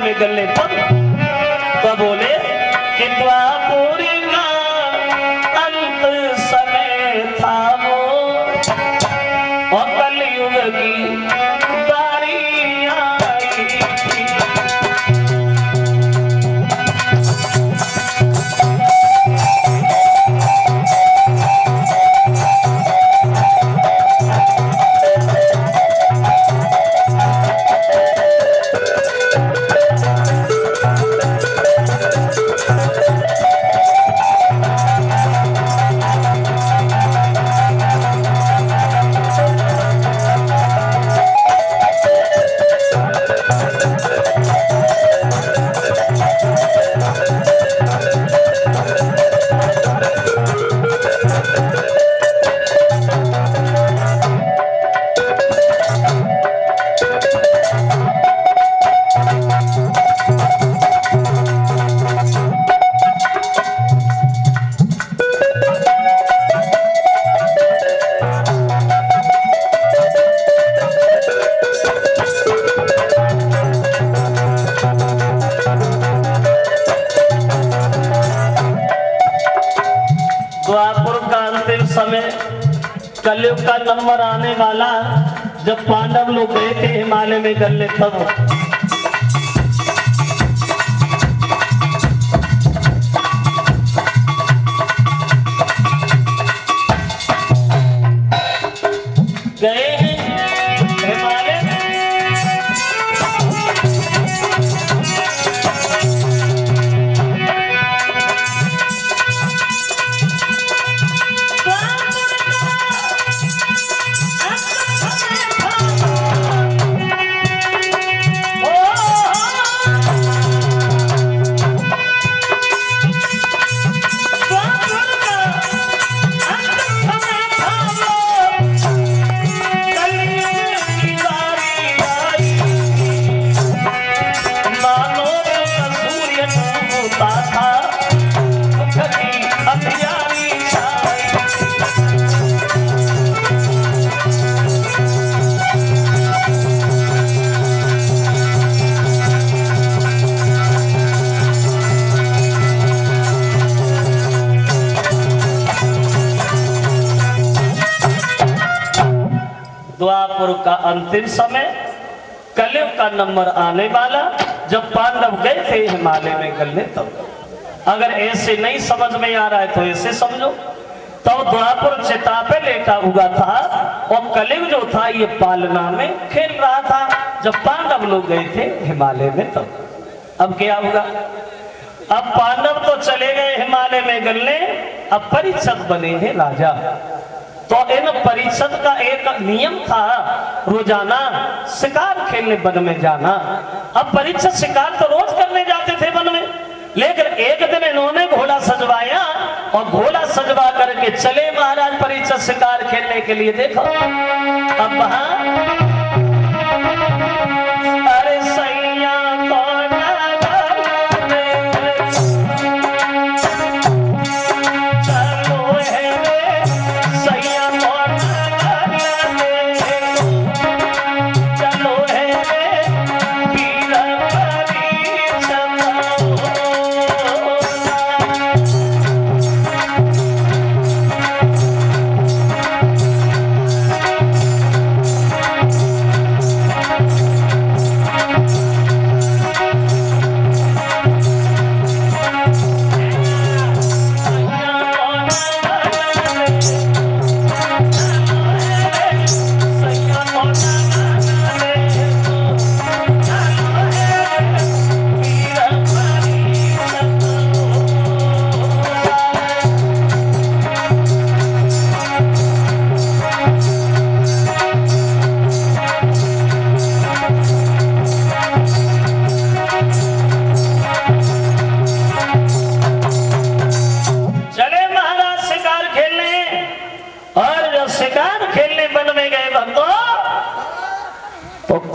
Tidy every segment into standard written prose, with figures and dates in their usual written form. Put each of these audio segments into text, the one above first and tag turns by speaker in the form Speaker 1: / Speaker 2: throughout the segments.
Speaker 1: में गले तब तो बोले कि द्वापुरी का अंत समय था वो और कलयुग की बारी आई थी। द्वापुर का अंतिम समय कलयुग का नंबर आने वाला जब पांडव लोग गए थे हिमालय में गले तब गए हैं हिमालय में। द्वापुर का अंतिम समय कलयुग का नंबर आने वाला जब पांडव गए थे हिमालय में गले तब। अगर ऐसे नहीं समझ में आ रहा है तो ऐसे समझो। तो द्वापुर चिता पे लेटा हुआ था और कलयुग जो था ये पालना में खेल रहा था जब पांडव लोग गए थे हिमालय में तब। अब क्या होगा? अब पांडव तो चले गए हिमालय में गलने, अब परीक्षित बने हैं राजा। तो इन परीक्षित का एक नियम था रोजाना शिकार खेलने वन में जाना। अब परीक्षित शिकार तो रोज करने जाते थे वन में, लेकिन एक दिन इन्होंने घोड़ा सजवाया और घोड़ा सजवा करके चले महाराज परीक्षित शिकार खेलने के लिए। देखो अब वहां अरे सैया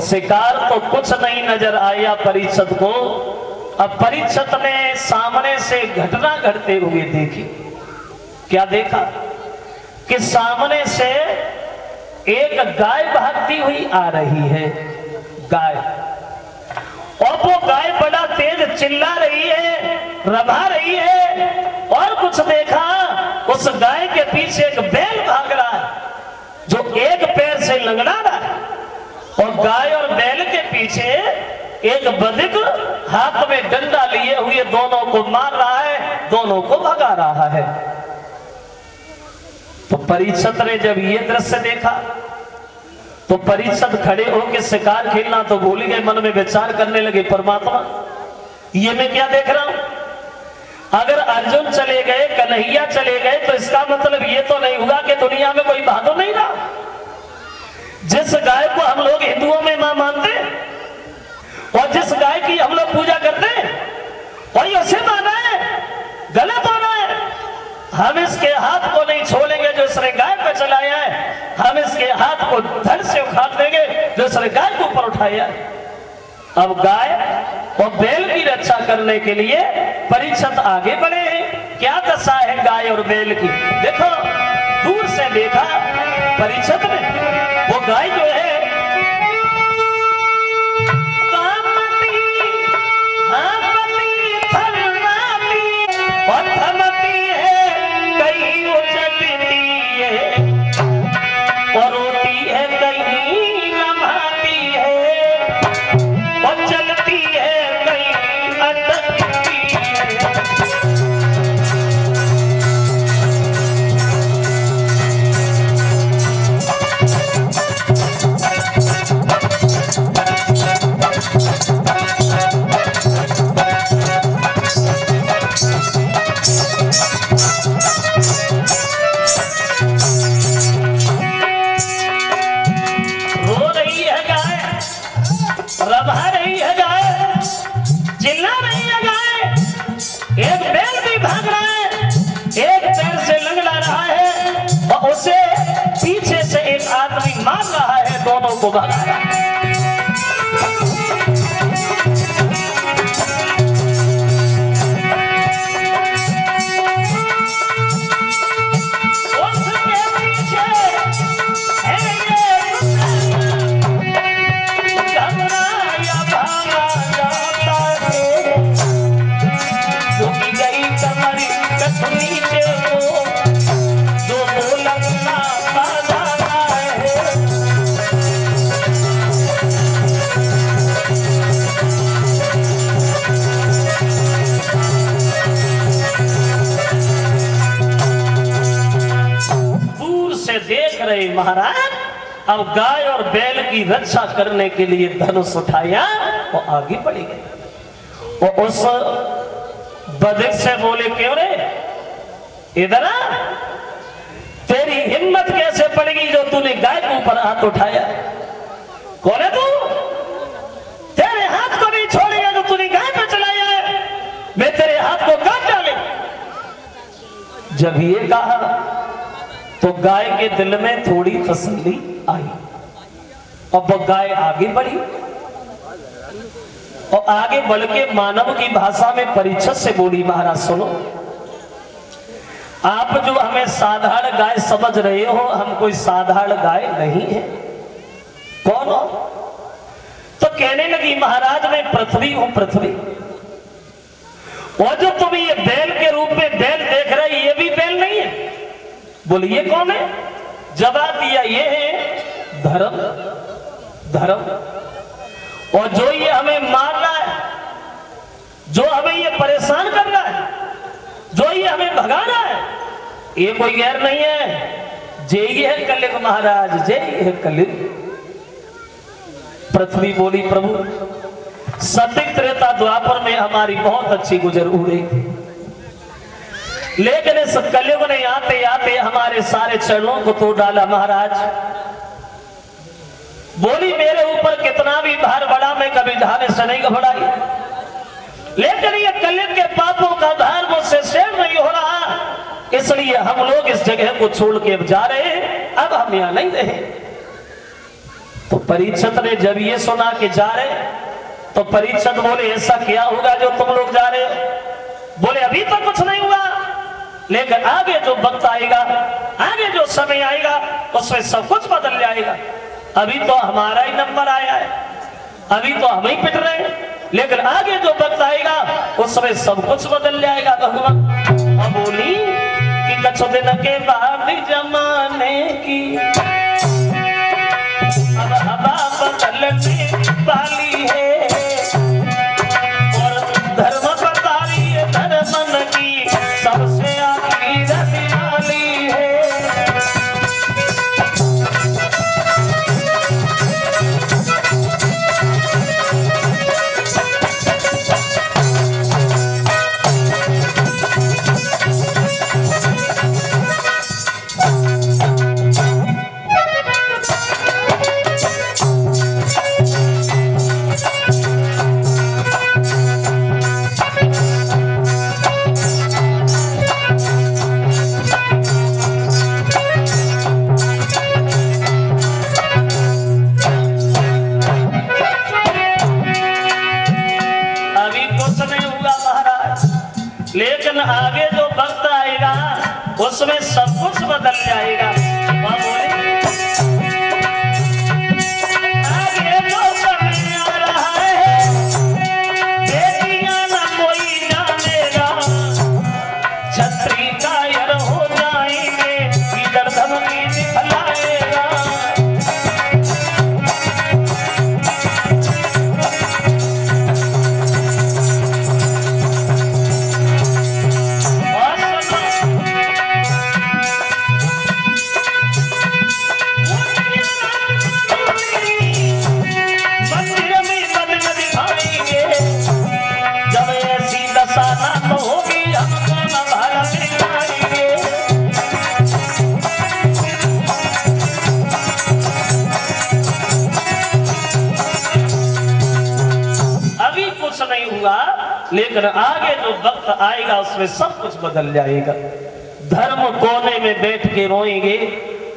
Speaker 1: शिकार तो कुछ नहीं नजर आया परीक्षित को। अब परीक्षित ने सामने से घटना घटते हुए देखी। क्या देखा कि सामने से एक गाय भागती हुई आ रही है। गाय, और वो गाय चिल्ला रही है, रभा रही है, और कुछ देखा, उस गाय के पीछे एक बैल भाग रहा है जो एक पैर से लंगड़ा रहा है, और गाय और बैल के पीछे एक बधिक हाथ में डंडा लिए हुए दोनों को मार रहा है, दोनों को भगा रहा है। तो परीक्षित ने जब ये दृश्य देखा तो परीक्षित खड़े होकर शिकार खेलना तो भूल गए, मन में विचार करने लगे, परमात्मा ये मैं क्या देख रहा हूं? अगर अर्जुन चले गए, कन्हैया चले गए, तो इसका मतलब ये तो नहीं हुआ कि दुनिया में कोई बहादुर नहीं रहा। जिस गाय को हम लोग हिंदुओं में मां मानते और जिस गाय की हम लोग पूजा करते और उसे माना है, गलत होना है। हम इसके हाथ को नहीं छोड़ेंगे जो इसने गाय पे चलाया है, हम इसके हाथ को धड़ से उखाड़ देंगे जो इसने गाय को ऊपर उठाया है। अब गाय और बैल की रक्षा करने के लिए परीक्षित आगे बढ़े हैं। क्या दशा है गाय और बैल की? देखो, दूर से देखा परीक्षित ने, वो गाय जो है और थमती है, कहीं उछलती है और रोती है, कहीं लम्हाती है और चलती है, कहीं अटकती है। रभा रही है गाय, चिल्ला रही है गाय, एक बैल भी भाग रहा है, एक पैर से लंगड़ा रहा है और उसे पीछे से एक आदमी मार रहा है, दोनों को भगा रहा है। देख रहे महाराज, अब गाय और बैल की रक्षा करने के लिए धनुष उठाया और आगे बढ़े गए और उस बधिक से बोले, क्यों रे इधर आ, तेरी हिम्मत कैसे पड़ेगी जो तूने गाय के ऊपर हाथ उठाया? कौन है तू? तेरे हाथ को नहीं छोड़ेगा जो तूने गाय पे चलाया है, मैं तेरे हाथ को काट डाले। जब ये कहा तो गाय के दिल में थोड़ी तसल्ली आई। अब वो गाय आगे बढ़ी और आगे बढ़ के मानव की भाषा में परीक्षित से बोली, महाराज सुनो, आप जो हमें साधारण गाय समझ रहे हो, हम कोई साधारण गाय नहीं है। कौन हो? तो कहने लगी, महाराज मैं पृथ्वी हूं, पृथ्वी। और जो तुम ये बैल के रूप में बैल देख रहे, ये भी बैल नहीं है। बोलिए कौन है? जवाब दिया, ये है धर्म। धर्म। और जो ये हमें मार रहा है, जो हमें ये परेशान कर रहा है, जो ये हमें भगा रहा है, ये कोई गैर नहीं है, जय है कलियुग महाराज, जय है कलियुग। पृथ्वी बोली, प्रभु सत्य त्रेता द्वापर में हमारी बहुत अच्छी गुजर हो रही थी, लेकिन इस कलयुग ने आते आते हमारे सारे चरणों को तोड़ डाला। महाराज बोली, मेरे ऊपर कितना भी भार बढ़ा, मैं कभी ढाने से नहीं घबराई, लेकिन ये कलयुग के पापों का भार मुझसे सहन नहीं हो रहा, इसलिए हम लोग इस जगह को छोड़ के अब जा रहे हैं, अब हम यहां नहीं रहे। तो परीक्षित ने जब ये सुना कि जा रहे, तो परीक्षित बोले, ऐसा क्या होगा जो तुम लोग जा रहे हो? बोले, अभी तो कुछ नहीं हुआ, लेकिन आगे जो वक्त आएगा, आगे जो समय आएगा, उसमें सब कुछ बदल जाएगा। अभी तो हमारा ही नंबर आया है, अभी तो हम ही पिट रहे हैं, लेकिन आगे जो वक्त आएगा उस समय सब कुछ बदल जाएगा। भगवान अब बोली कि कुछ दिन के बाद जमाने की अब हवा बदलने वाली है और धर्म बता रही है धर्मन की सबसे आखिरी रहने वाली है। लेकिन आगे जो वक्त आएगा उसमें सब कुछ बदल जाएगा। आगे जो समय आ रहा है बेटियां न कोई जानेगा, छत्री कायर हो जाएंगे, इधर धमकी दिखलाएगा। लेकिन आगे जो वक्त आएगा उसमें सब कुछ बदल जाएगा। धर्म कोने में बैठ के रोएंगे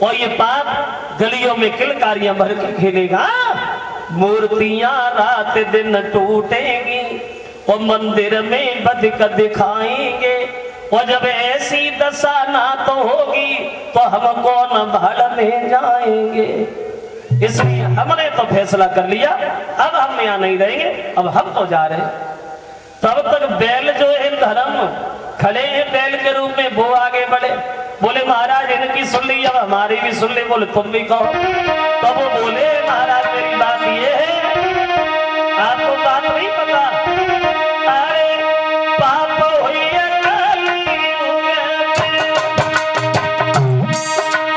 Speaker 1: और ये पाप गलियों में किलकारियां भर के खेलेगा। मूर्तियां रात दिन टूटेंगी और मंदिर में बदक दिखाएंगे और जब ऐसी दशा ना तो होगी तो हम कौन भाड़ में जाएंगे। इसलिए हमने तो फैसला कर लिया अब हम यहाँ नहीं रहेंगे, अब हम तो जा रहे हैं। तब तक बैल जो है धर्म खड़े हैं बैल के रूप में, वो आगे बढ़े बोले महाराज इनकी सुन ली अब हमारी भी सुन ली। बोले तुम भी कहो। तो वो बोले महाराज मेरी बात ये है, आपको बात नहीं पता, अरे पाप हुई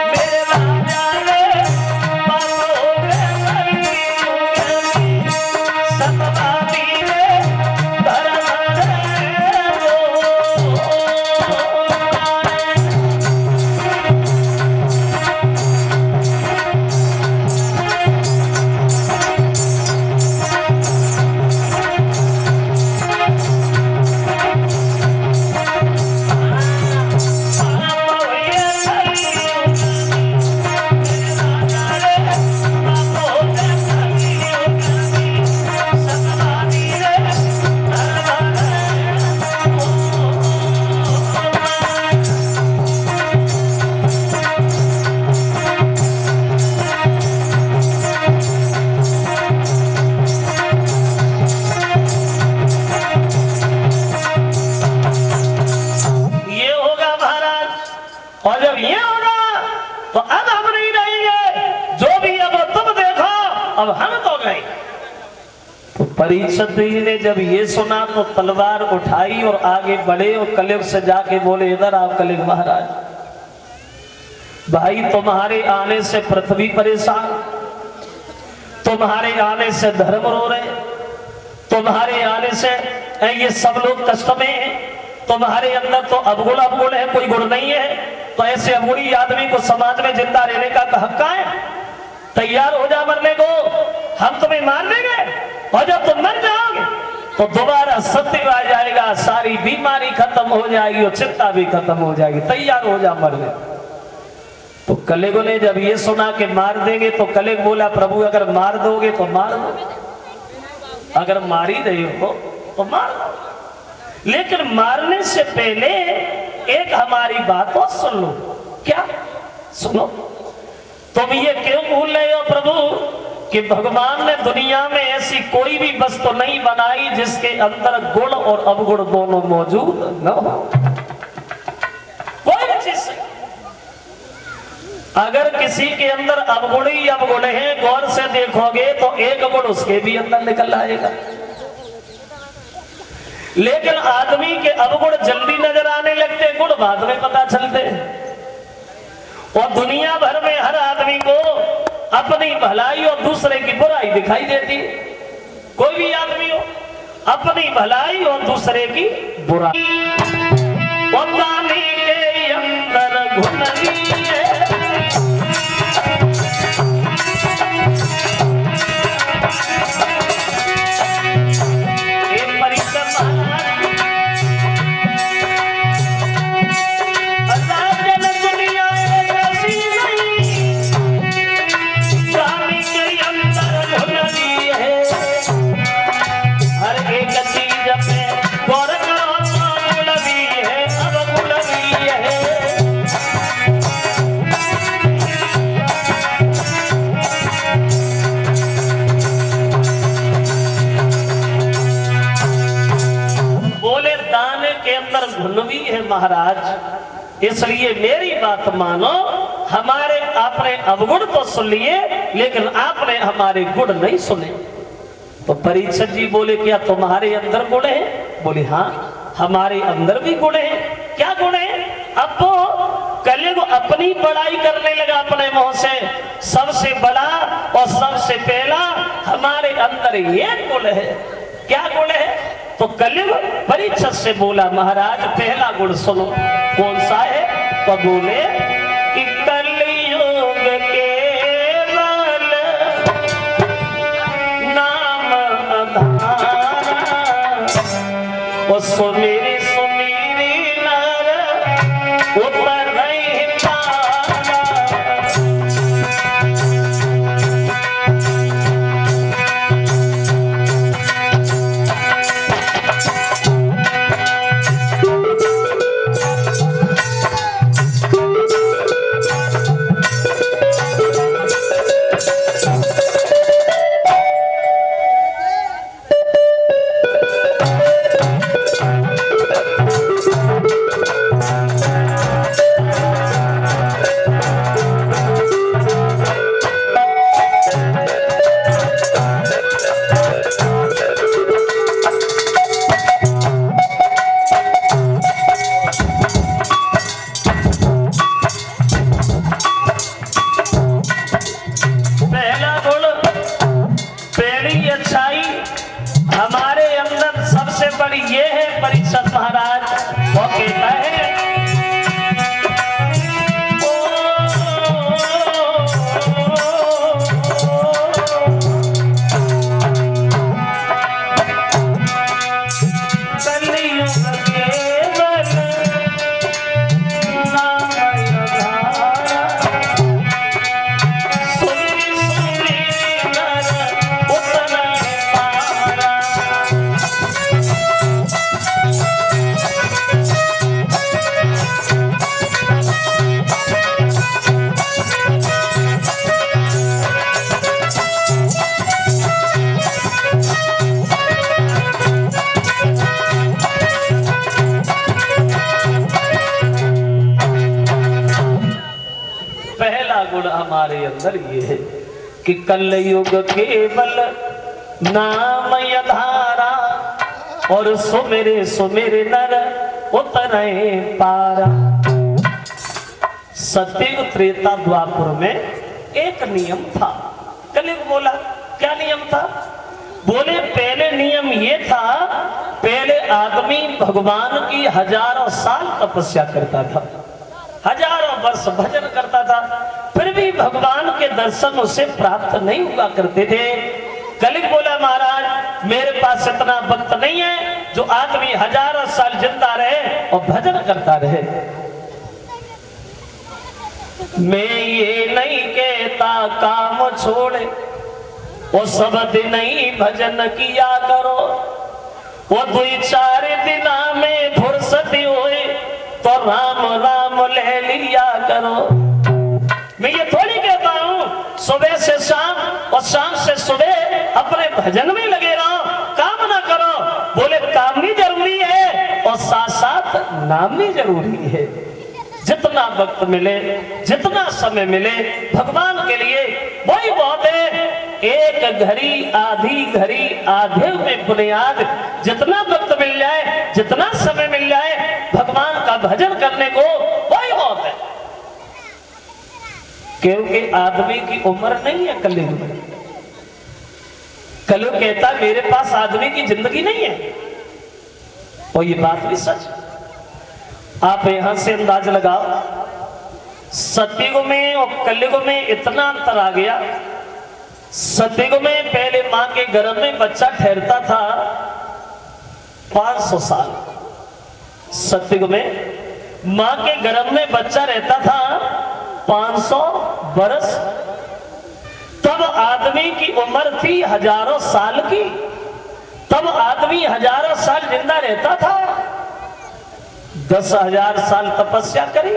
Speaker 1: मेरे राजा रे पाप हो गए सतवादी रे अब हम तो गए। तो परीक्षित जी ने जब ये सुना तो तलवार उठाई और आगे बढ़े और कलियुग से जाके बोले इधर आप कलियुग महाराज, भाई तुम्हारे आने से पृथ्वी परेशान, तुम्हारे आने से धर्म रो रहे, तुम्हारे आने से ये सब लोग कष्ट में हैं, तुम्हारे अंदर तो अवगुण है, कोई गुण नहीं है। तो ऐसे अवगुणी आदमी को समाज में जिंदा रहने का हक है? तैयार हो जा मरने को, हम तुम्हें मार देंगे और जब तुम मर जाओगे तो दोबारा सत्य आ जाएगा, सारी बीमारी खत्म हो जाएगी और चिंता भी खत्म हो जाएगी, तैयार हो जा मरने। तो कलियुग ने जब ये सुना कि मार देंगे तो कलियुग बोला प्रभु अगर मार दोगे तो मार दो, अगर मार ही रहे हो तो मार दो, लेकिन मारने से पहले एक हमारी बात और सुन लो। क्या सुनो? तुम ये क्यों भूल रहे हो प्रभु कि भगवान ने दुनिया में ऐसी कोई भी वस्तु नहीं बनाई जिसके अंदर गुण और अवगुण दोनों मौजूद न हो। कोई भी चीज अगर किसी के अंदर अवगुण ही अवगुण है, गौर से देखोगे तो एक गुण उसके भी अंदर निकल आएगा। लेकिन आदमी के अवगुण जल्दी नजर आने लगते, गुण बाद में पता चलते। और दुनिया भर में हर आदमी को अपनी भलाई और दूसरे की बुराई दिखाई देती। कोई भी आदमी हो, अपनी भलाई और दूसरे की बुराई। और पानी के अंदर घुलनी है, एक परिक्रमा भी है महाराज। इसलिए मेरी बात मानो, हमारे आपने अवगुण तो सुन लिए लेकिन आपने हमारे गुण नहीं सुने। तो परीक्षित जी बोले क्या तुम्हारे अंदर गुण है? बोले हाँ हमारे अंदर भी गुण है। क्या गुण है? अब तो कलयुग अपनी बड़ाई करने लगा अपने मुंह से, सबसे बड़ा और सबसे पहला हमारे अंदर ये गुण है। क्या गुण है? तो कलयुग परीक्षित से बोला महाराज पहला गुण सुनो। कौन सा है? तो बोले कि कलयुग केवल नाम आधारा, और सुमिरी सुमिरी नर उतर नहीं पारा। ये है परीक्षित महाराज। वो कहता है हमारे अंदर ये है कि कलयुग केवल नाम आधारा, और सुमेरे सुमेरे नर उतरे पारा। सतयुग त्रेता द्वापर में एक नियम था। कलयुग बोला क्या नियम था? बोले पहले नियम ये था, पहले आदमी भगवान की हजारों साल तपस्या करता था, हजारों वर्ष भजन करता था, फिर भी भगवान के दर्शन उसे प्राप्त नहीं हुआ करते थे। कलयुग बोला महाराज मेरे पास इतना वक्त नहीं है जो आदमी हजारों साल जिंदा रहे और भजन करता रहे। मैं ये नहीं कहता काम छोड़े, वो सब दिन ही भजन किया करो, वो 2-4 दिन में फुर्सत होए तो राम राम ले लिया करो। मैं ये थोड़ी कहता हूं सुबह से शाम और शाम से सुबह अपने भजन में लगे रहो, काम ना करो। बोले काम भी जरूरी है और साथ साथ नाम भी जरूरी है। जितना वक्त मिले, जितना समय मिले भगवान के लिए वही बहुत है। एक घड़ी आधी घड़ी आधे में बुनियाद, जितना वक्त मिल जाए, जितना समय मिल जाए भगवान का भजन करने को वही बहुत है। क्योंकि आदमी की उम्र नहीं है कलयुग में। कलयुग कहता मेरे पास आदमी की जिंदगी नहीं है, और ये बात भी सच। आप यहां से अंदाज लगाओ, सतयुग में और कलयुग में इतना अंतर आ गया। सतयुग में पहले मां के गर्भ में बच्चा ठहरता था 500 साल। सतयुग में मां के गर्भ में बच्चा रहता था 500 बरस। तब आदमी की उम्र थी हजारों साल की। तब आदमी हजारों साल जिंदा रहता था। 10,000 साल तपस्या करी,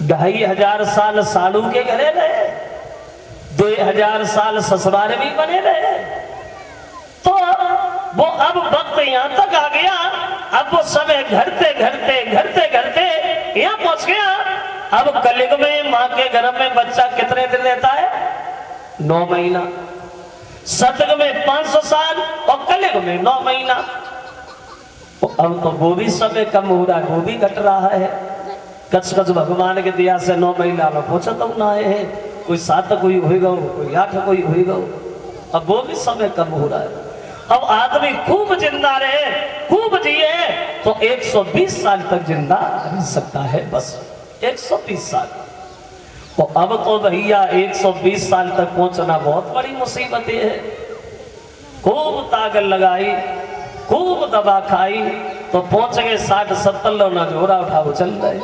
Speaker 1: 2,500 साल साधु के घरे रहे, 2,000 साल ससुराल भी बने रहे। तो वो अब वक्त यहां तक आ गया, अब वो समय घटते घटते घटते घटते यहां पहुंच गया। अब कलयुग में मां के गर्भ में बच्चा कितने दिन रहता है? 9 महीना। सतयुग में 500 साल और कलयुग में 9 महीना। अब तो वो भी समय कम हो रहा है, वो भी घट रहा है। कच कच भगवान के दिया से 9 महीना में पहुंचा तो ना है, कोई 7 कोई होगा, कोई 8 कोई होगा। अब वो भी समय कम हो रहा है। अब आदमी खूब जिंदा रहे, खूब जिए तो 120 साल तक जिंदा रह सकता है, बस 120 साल। और अब तो भैया 120 साल तक पहुंचना बहुत बड़ी मुसीबत है। खूब ताकत लगाई, खूब दवा खाई तो पहुंच गए 60-70 लो ना झोरा उठाओ चल रहे।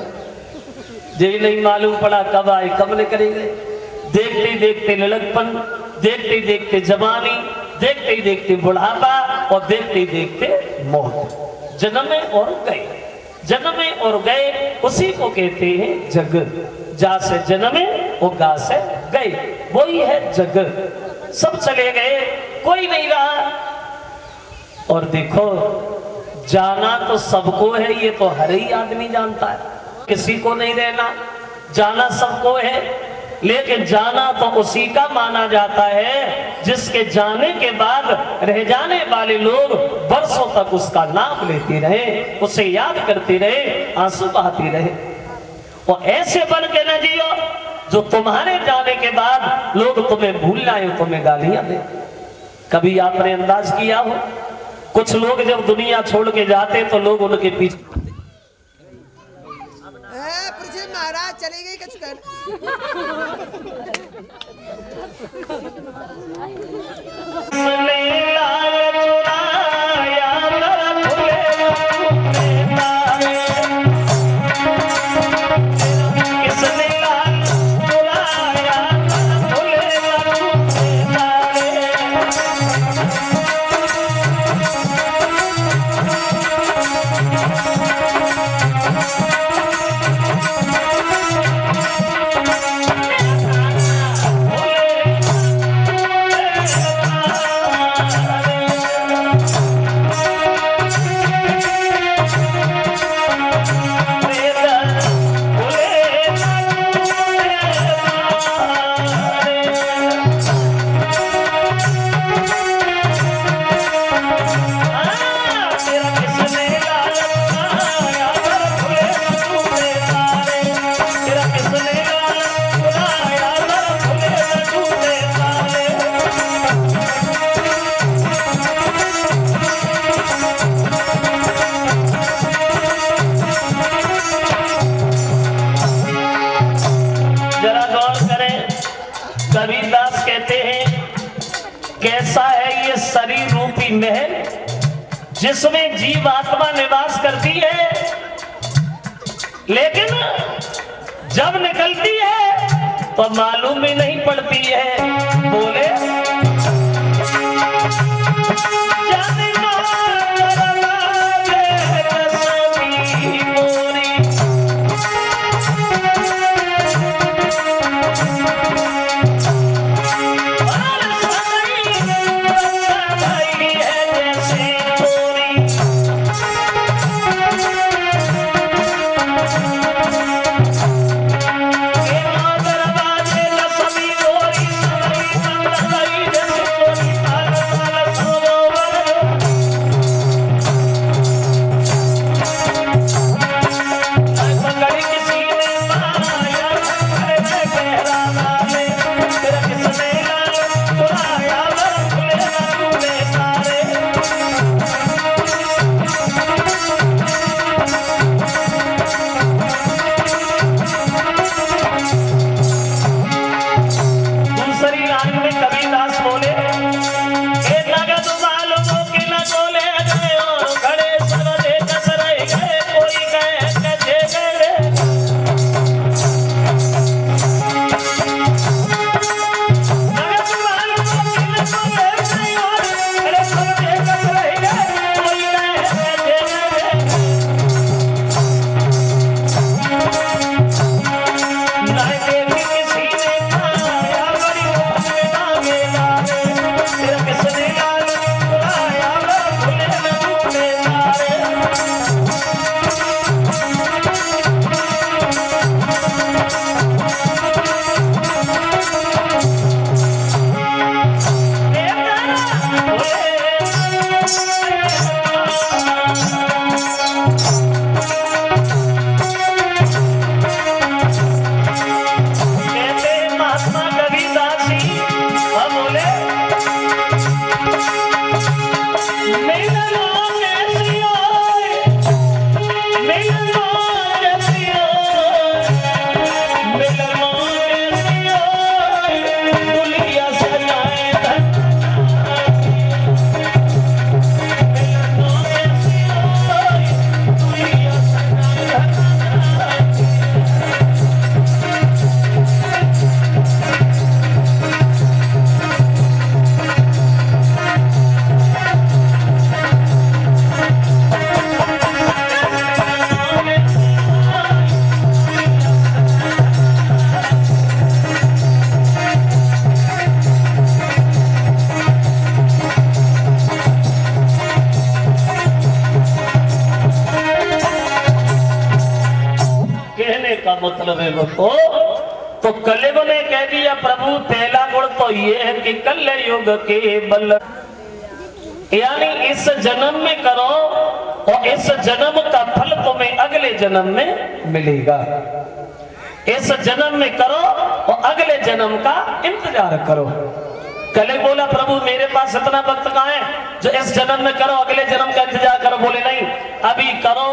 Speaker 1: जे नहीं मालूम पड़ा कब आए कब निकलेंगे। देखते देखते लड़कपन, देखते देखते जवानी, देखते देखते बुढ़ापा और देखते देखते मौत। जन्मे और गए, जन्मे और गए, उसी को कहते हैं जग। जा से जन्मे और गा से गए, वही है जग। सब चले गए, कोई नहीं रहा। और देखो जाना तो सबको है, ये तो हर ही आदमी जानता है, किसी को नहीं रहना। जाना सबको है, लेकिन जाना तो उसी का माना जाता है जिसके जाने के बाद रह जाने वाले लोग बरसों तक उसका नाम लेते रहे, उसे याद करते रहे, आंसू बहाते रहे। और ऐसे बन के न जियो जो तुम्हारे जाने के बाद लोग तुम्हें भूल जाए, तुम्हें गालियां दे। कभी आपने अंदाज किया हो, कुछ लोग जब दुनिया छोड़ के जाते तो लोग उनके पीछे
Speaker 2: महाराज चले गए कुछ कर।
Speaker 1: कबीरदास कहते हैं कैसा है ये शरीर रूपी महल जिसमें जीव आत्मा निवास करती है, लेकिन जब निकलती है तो मालूम भी नहीं पड़ती है। बोले का मतलब है वो तो कलेब ने कह दिया प्रभु पहला गुण तो ये है कि कल युग के बल यानी इस जन्म में करो और इस जन्म का फल तुम्हें अगले जन्म में मिलेगा। इस जन्म में करो और अगले जन्म का इंतजार करो। कले बोला प्रभु मेरे पास इतना वक्त कहाँ है जो इस जन्म में करो अगले जन्म का इंतजार करो। बोले नहीं, अभी करो,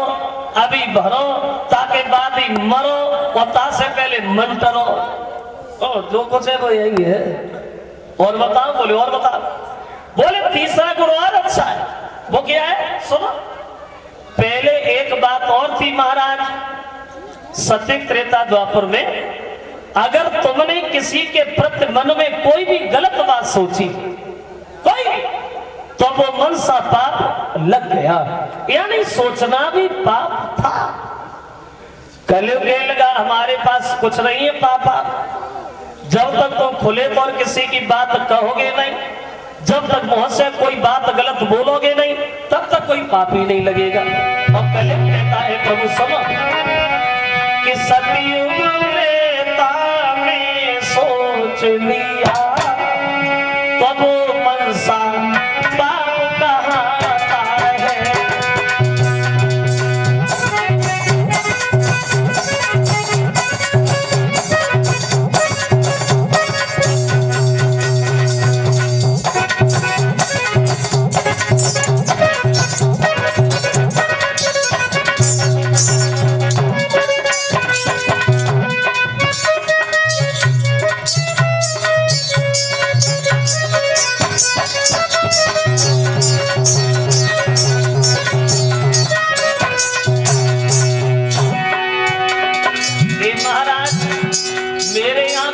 Speaker 1: अभी भरो, ताके बाद ही मरो और ता से पहले मन करो। जो कुछ है वो यही है। और बताओ, बोले और बताओ। बोले तीसरा गुण और अच्छा है, वो क्या है सुनो। पहले एक बात और थी महाराज, सत्य त्रेता द्वापर में अगर तुमने किसी के प्रति मन में कोई भी गलत बात सोची कोई तो वो मन सा पाप लग गया, यानी सोचना भी पाप था। कलयुग लगा हमारे पास कुछ नहीं है पापा। जब तक तुम खुले तौर किसी की बात कहोगे नहीं, जब तक मुंह से कोई बात गलत बोलोगे नहीं, तब तक कोई पाप ही नहीं लगेगा। और कलयुग कहता है प्रभु सुनो कि सतयुग में सोच लिया तब मनसा पाप कहाता है।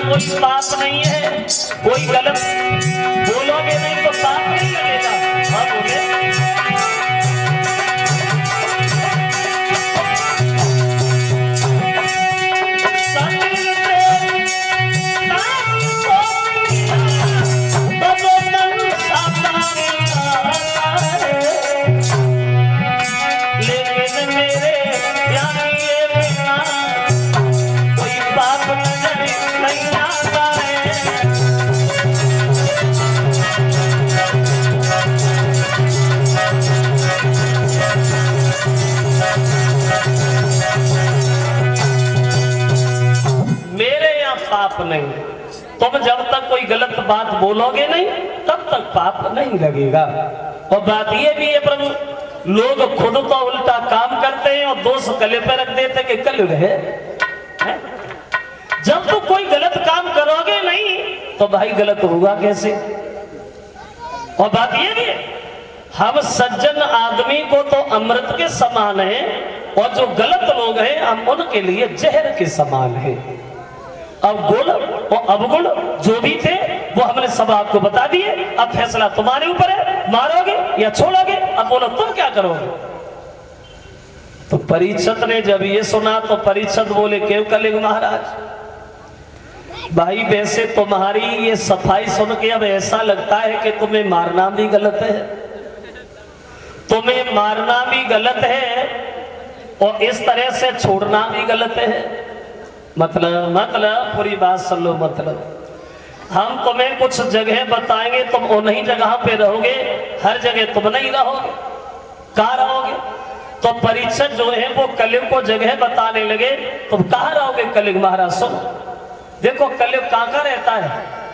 Speaker 1: कोई पाप नहीं है, कोई गलत बोलोगे नहीं तो पाप नहीं लगेगा। हाँ बोले पाप नहीं। तुम जब तक कोई गलत बात बोलोगे नहीं तब तक पाप नहीं लगेगा। और बात ये भी है प्रभु, लोग खुद तो उल्टा काम करते हैं और दोष गले पे रख देते कि कलयुग है। जब तुम कोई गलत काम करोगे नहीं तो भाई गलत होगा कैसे। और बात ये भी है, हम सज्जन आदमी को तो अमृत के समान है और जो गलत लोग हैं हम उनके लिए जहर के समान है। अब गुण और अवगुण जो भी थे वो हमने सब आपको बता दिए। अब फैसला तुम्हारे ऊपर है, मारोगे या छोड़ोगे। अब बोलो तुम क्या करोगे। तो परीक्षित ने जब ये सुना तो परीक्षित बोले क्यों कलिंग महाराज, भाई वैसे तुम्हारी ये सफाई सुन के अब ऐसा लगता है कि तुम्हें मारना भी गलत है, तुम्हें मारना भी गलत है और इस तरह से छोड़ना भी गलत है। मतलब पूरी बात सुन लो। मतलब हम तुम्हें कुछ जगह बताएंगे, तुम उन्हीं जगह पे रहोगे, हर जगह तुम नहीं रहोगे। कहाँ रहोगे। तो परीक्षित जो है वो कलियुग को जगह बताने लगे। तुम कहाँ रहोगे कलियुग महाराज। सुनो देखो कलियुग कहाँ रहता है,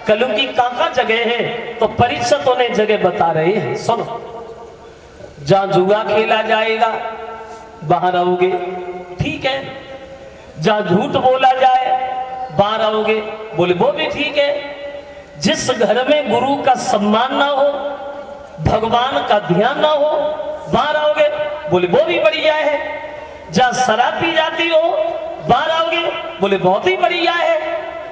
Speaker 1: कलियुग की कहाँ जगह है। तो परीक्षित उन्हें जगह बता रहे हैं। सुनो, जहां जुआ खेला जाएगा वहां रहोगे, ठीक है। जहां झूठ बोला जाए वहां रहोगे, बोले वो भी ठीक है। जिस घर में गुरु का सम्मान ना हो, भगवान का ध्यान ना हो वहां रहोगे, बोले वो भी बढ़िया है। जहां शराब पी जाती हो वहां रहोगे, बोले बहुत ही बढ़िया है।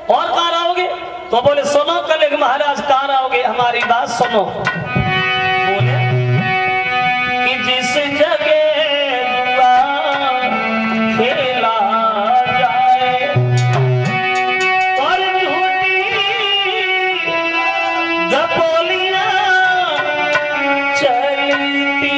Speaker 1: और कहां रहोगे। तो बोले सुनो कलियुग महाराज कहां रहोगे, हमारी बात सुनो। बोले कि जिस जगह खेला जाए और झूठी गपोलियां चलती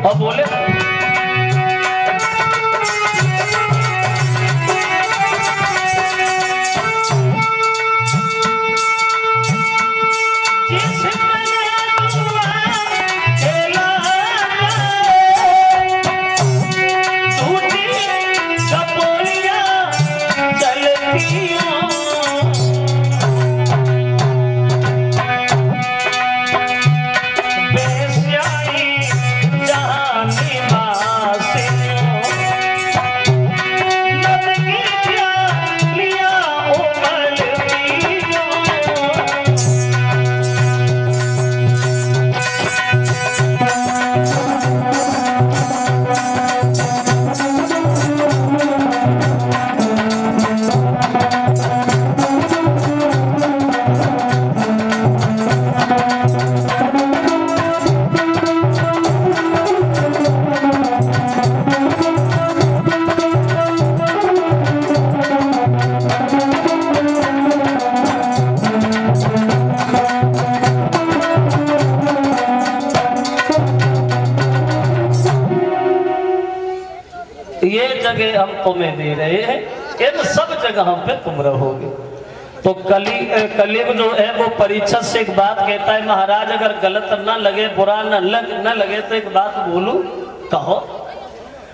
Speaker 1: और बोले ये जगह हम तुम्हें दे रहे हैं, इन सब जगहों पे तुम रहोगे। तो कलियुग जो है वो परीक्षित से एक बात कहता है, महाराज अगर गलत ना लगे, बुरा न लगे तो एक बात बोलूं, कहो।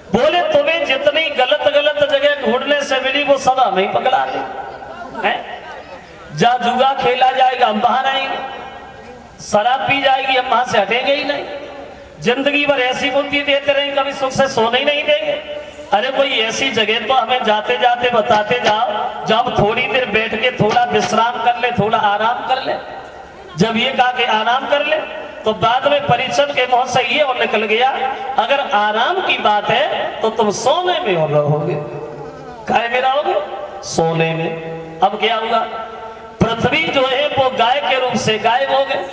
Speaker 1: बोले तुम्हें जितनी गलत गलत जगह ढूंढने से मिली वो सब हमें ही पकड़ा दे हैं? जहाँ जुआ खेला जाएगा हम बाहर आएंगे, शराब पी जाएगी हम वहां से हटेंगे ही नहीं, जिंदगी भर ऐसी बुद्धि देते रहेंगे, कभी सुख से सोने ही नहीं देंगे। अरे कोई ऐसी जगह तो हमें जाते जाते बताते जाओ जब थोड़ी देर बैठ के थोड़ा विश्राम कर ले, थोड़ा आराम कर ले। जब ये कहा कि आराम कर ले तो बाद में परिषद के मुंह से ये और निकल गया, अगर आराम की बात है तो तुम सोने में हो रहोगे। काय में रहोगे? सोने में। अब क्या हुआ? पृथ्वी जो है वो गाय के रूप से गायब हो गए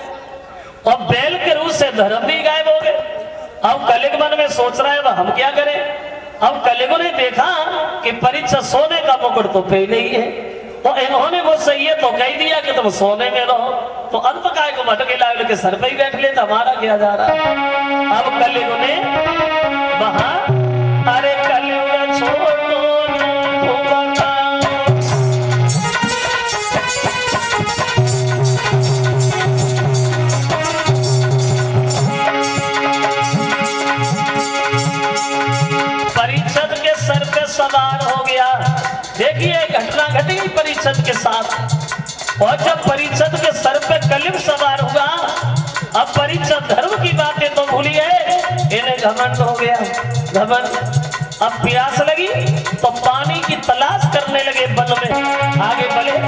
Speaker 1: और बैल के रूप से धर्म भी गायब हो गए। अब कलिग मन में सोच रहा है वह हम क्या करें? अब कलिगों ने देखा कि परीक्षा सोने का मुकुट तो पहले ही है, तो इन्होंने मुझसे ये तो कह दिया कि तुम सोने में रहो, तो अंत काय को भटके लाए के सर पे ही बैठ लेता, हमारा क्या जा रहा है? अब कलिगों ने वहां अरे कलियुग छोड़ो सवार हो गया। देखिए घटना घटी परिषद के साथ, और जब परिषद के सर पे कलियुग सवार हुआ, अब परिषद धर्म की बातें तो भूली है, इन्हें घमंड हो गया। घमंड। अब प्यास लगी तो पानी की तलाश करने लगे वन में, आगे बढ़े।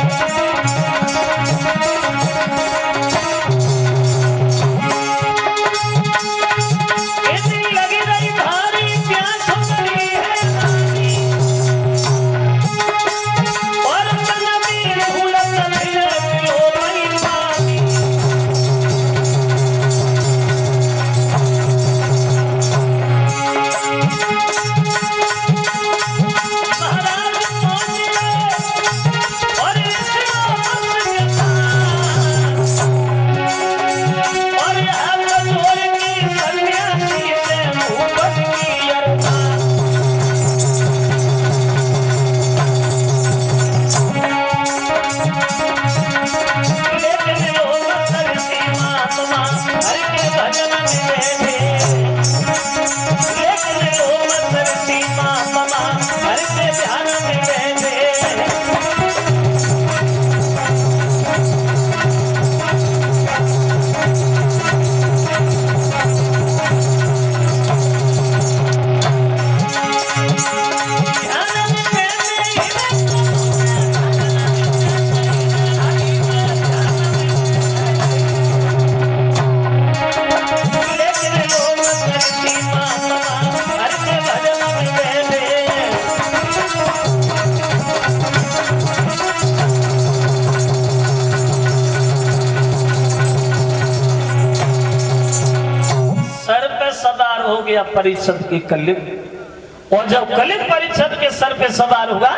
Speaker 1: हो गया परिषद के कलियुग, और जब कलियुग परिषद के सर पे सवार हुआ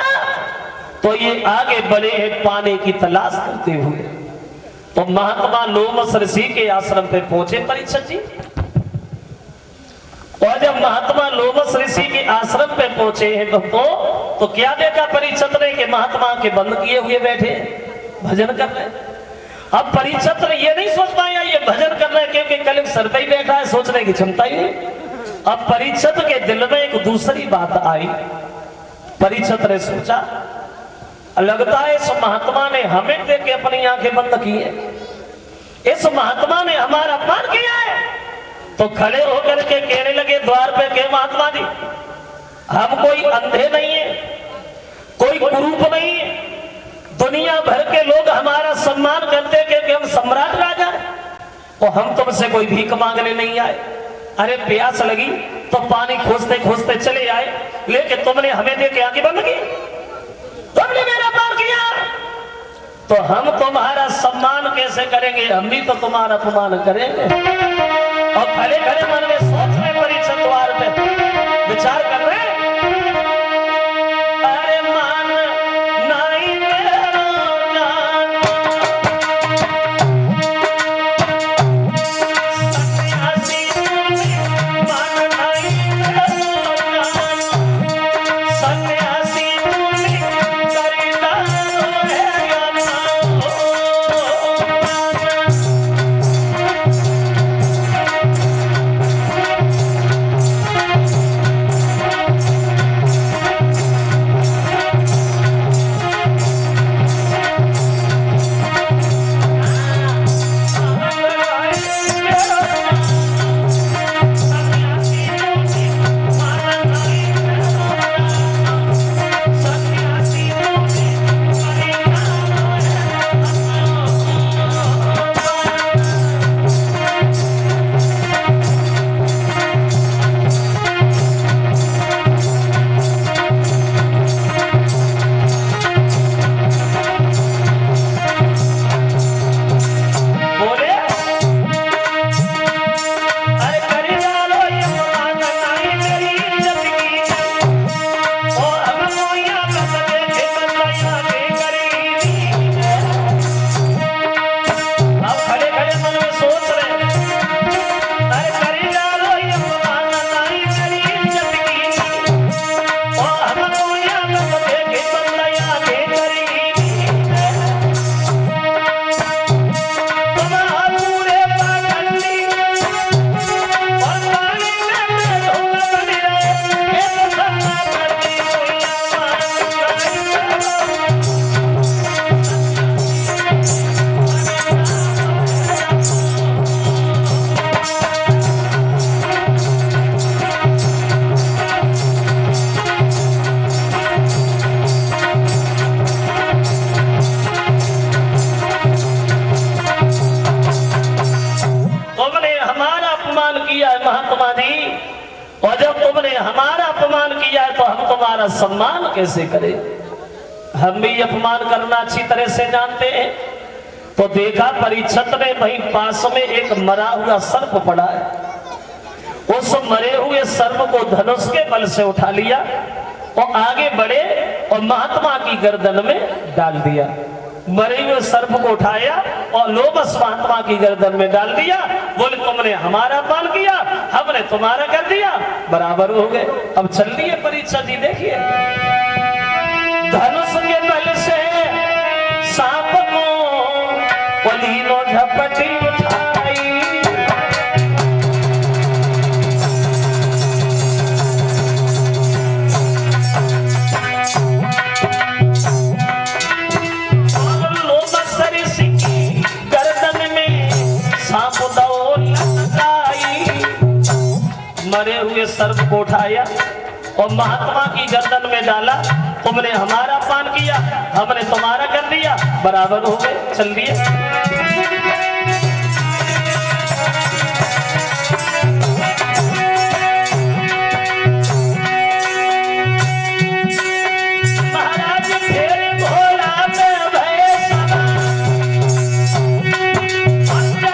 Speaker 1: तो ये आगे बढ़े हैं पाने की तलाश करते हुए। तो महात्मा लोमस ऋषि के आश्रम पे पहुंचे परिषद जी, और जब महात्मा लोमस ऋषि के आश्रम पे पहुंचे हैं तो क्या देखा परिषद ने कि महात्मा के बंद किए हुए बैठे भजन कर रहे। अब परिषद ने ये नहीं सोच पाया ये भजन कर रहे हैं क्योंकि कलियुग सर पे ही बैठा है, सोचने की क्षमता ही नहीं। अब परिषद के दिल में एक दूसरी बात आई। परिषद ने सोचा लगता है इस महात्मा ने हमें देख के अपनी आंखें बंद की है, इस महात्मा ने हमारा अपमान किया है। तो खड़े होकर के कहने लगे द्वार पे के महात्मा जी हम कोई अंधे नहीं है, कोई कुरूप नहीं है, दुनिया भर के लोग हमारा सम्मान करते क्योंकि हम सम्राट राजा हैं, और हम तुमसे कोई भीख मांगने नहीं आए। अरे प्यास लगी तो पानी खोजते खोजते चले आए, लेकिन तुमने हमें देख के आंखें बंद की, तुमने मेरा अपमान किया, तो हम तुम्हारा सम्मान कैसे करेंगे? हम भी तो तुम्हारा अपमान करेंगे। और खड़े खड़े मन में सोच रहे परिषद द्वार पे विचार कर रहे, अरे मान नहीं अपमान किया है महात्मा जी, और जब तुमने हमारा अपमान किया है तो हम तुम्हारा सम्मान कैसे करें? हम भी अपमान करना अच्छी तरह से जानते हैं। तो देखा परीक्षित ने वहीं पास में एक मरा हुआ सर्प पड़ा है। उस मरे हुए सर्प को धनुष के बल से उठा लिया और आगे बढ़े और महात्मा की गर्दन में डाल दिया। मरे हुए सर्प को उठाया और लोमस महात्मा की गर्दन में डाल दिया। बोले तुमने हमारा अपमान किया, हमने तुम्हारा कर दिया, बराबर हो गए। अब चल रही है परीक्षा जी, देखिए धनुष के बल से सांप को पलीनो झपटी उठाई। लोमस ऋषि की गर्दन में सांप दौड़ लगाई। मरे हुए सर्प को उठाया और महात्मा की गर्दन में डाला। तुमने हमारा अपमान किया, हमने तुम्हारा कर दिया, बराबर हो गए। चल दिए महाराज फेरे भोला में भय सदा, बीच में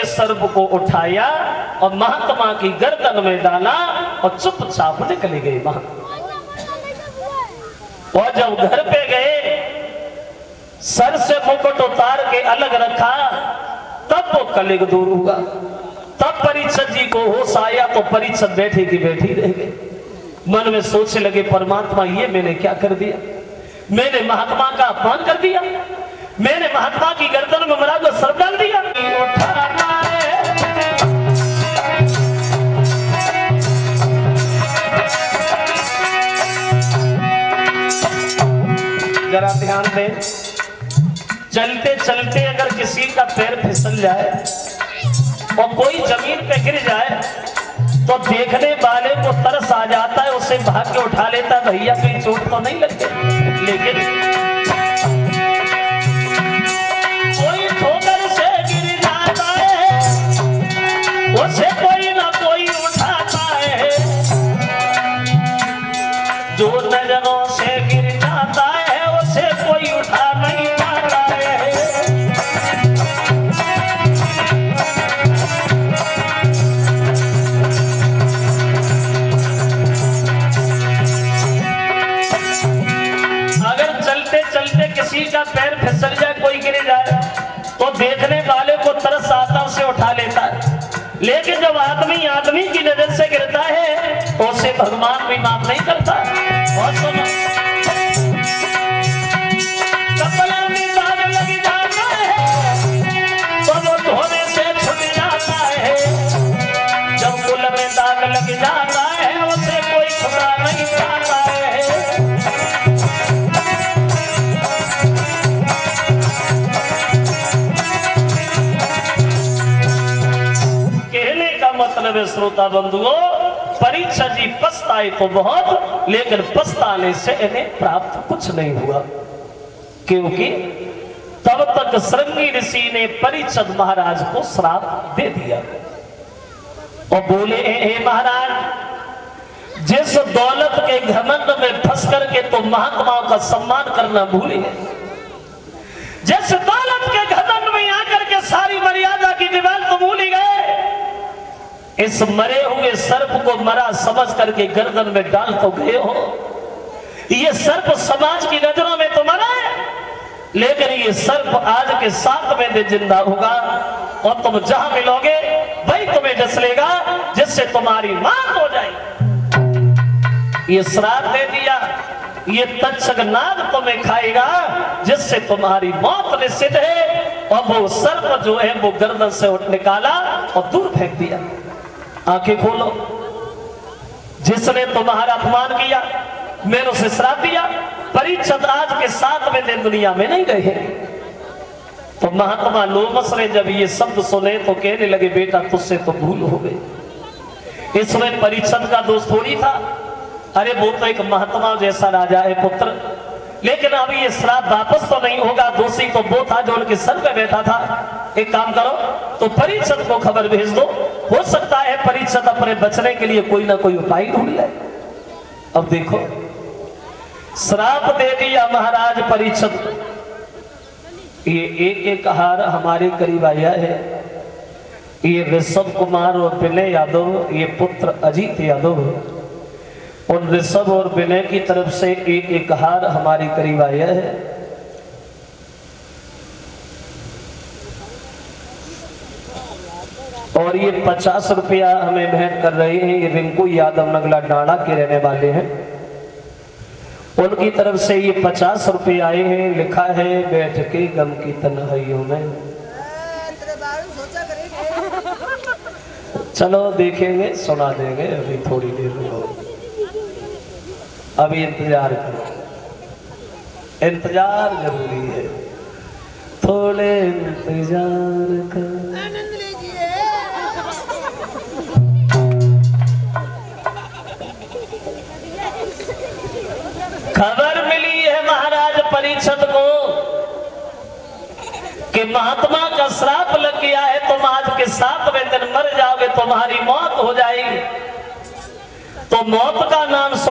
Speaker 1: सर्प को उठाया और महात्मा की गर्दन में डाला और चुपचाप निकले गए वहां। और जब घर पे गए, सर से मुकुट उतार के अलग रखा, तब वो कलयुग दूर हुआ। तब परीक्षित जी को होश आया तो परीक्षित बैठे की बैठी रह गए। मन में सोचने लगे परमात्मा ये मैंने क्या कर दिया? मैंने महात्मा का अपमान कर दिया, मैंने महात्मा की गर्दन में मरा को सर डाल दिया। जरा ध्यान दें, चलते चलते अगर किसी का पैर फिसल जाए और कोई जमीन पे गिर जाए तो देखने वाले को तरस आ जाता है, उसे भाग के उठा लेता, भैया कहीं चोट तो नहीं लगती। लेकिन कोई ठोकर से गिर जाता है, उसे कोई ना कोई उठाता है। जो नजरों से गिर जाता है उसे कोई उठा नहीं पाता है। अगर चलते चलते किसी का पैर फिसल जाए, कोई गिर जाए, तो देखने वाले को तरस आता, उसे उठा लेता है। लेकिन जब आदमी आदमी की नजर से गिरता है तो उसे भगवान भी माफ नहीं करता। और सुनो, कपड़ा में दाग लग जाता है तो वो धोने से छूट जाता है। जब कुल में दाग लग जाता है उसे कोई छुड़ा नहीं पाता है। कहने का मतलब है श्रोता बंधुओं, परीक्षा जी पछताए तो बहुत, लेकिन पछताने से इन्हें प्राप्त कुछ नहीं हुआ। क्योंकि तब तक श्रृंगी ऋषि ने परीक्षित महाराज को श्राप दे दिया और बोले, हे महाराज, जिस दौलत के घमंड में फंस करके तो महात्माओं का सम्मान करना भूल गए, जिस दौलत के घमंड में आकर के सारी मर्यादा की दीवार तो भूल गए, इस मरे हुए सर्प को मरा समझ करके गर्दन में डाल तो गए हो। ये सर्प समाज की नजरों में तो मरा है, लेकिन ये सर्प आज के 7वें दिन जिंदा होगा और तुम जहां मिलोगे वही तुम्हें डस लेगा, जिससे तुम्हारी मौत हो जाएगी। ये श्राप दे दिया, ये तक्षक नाग तुम्हें खाएगा, जिससे तुम्हारी मौत निश्चित है। और वो सर्प जो है वो गर्दन से उठ निकाला और दूर फेंक दिया। आंखें खोलो, जिसने तुम्हारा अपमान किया, मैंने उसे श्राप दिया। परीक्षित आज के 7वें दिन दुनिया में नहीं रहे। तो महात्मा लोमस ने जब ये शब्द सुने तो कहने लगे, बेटा तुझसे तो भूल हो गई। इसमें परीक्षित का दोष थोड़ी था। अरे वो तो एक महात्मा जैसा राजा है पुत्र, लेकिन अब ये श्राप वापस तो नहीं होगा। दोषी तो वो था जो उनके सर पे बैठा था। एक काम करो, तो परीक्षित को खबर भेज दो, हो सकता है परीक्षित अपने बचने के लिए कोई ना कोई उपाय ढूंढ ले। अब देखो, श्राप दे दिया महाराज परीक्षित। ये एक हार हमारे करीब आया है। ये ऋषभ कुमार और विनय यादव, ये पुत्र अजीत यादव, उन ऋषभ और विनय की तरफ से एक हार हमारे करीब आया है। और ये 50 रुपया हमें भेंट कर रहे हैं। ये रिंकू यादव नगला डांडा के रहने वाले हैं। उनकी तरफ से ये 50 रुपये आए हैं। लिखा है, बैठ के गम की तन्हाइयों में। चलो देखेंगे, सुना देंगे अभी थोड़ी देर में। अभी इंतजार करो, इंतजार जरूरी है, थोड़े इंतजार कर।
Speaker 2: आनंद लीजिए।
Speaker 1: खबर मिली है महाराज परीक्षित को कि महात्मा का श्राप लग गया है, तुम आज के 7वें दिन मर जाओगे, तुम्हारी मौत हो जाएगी। तो मौत का नाम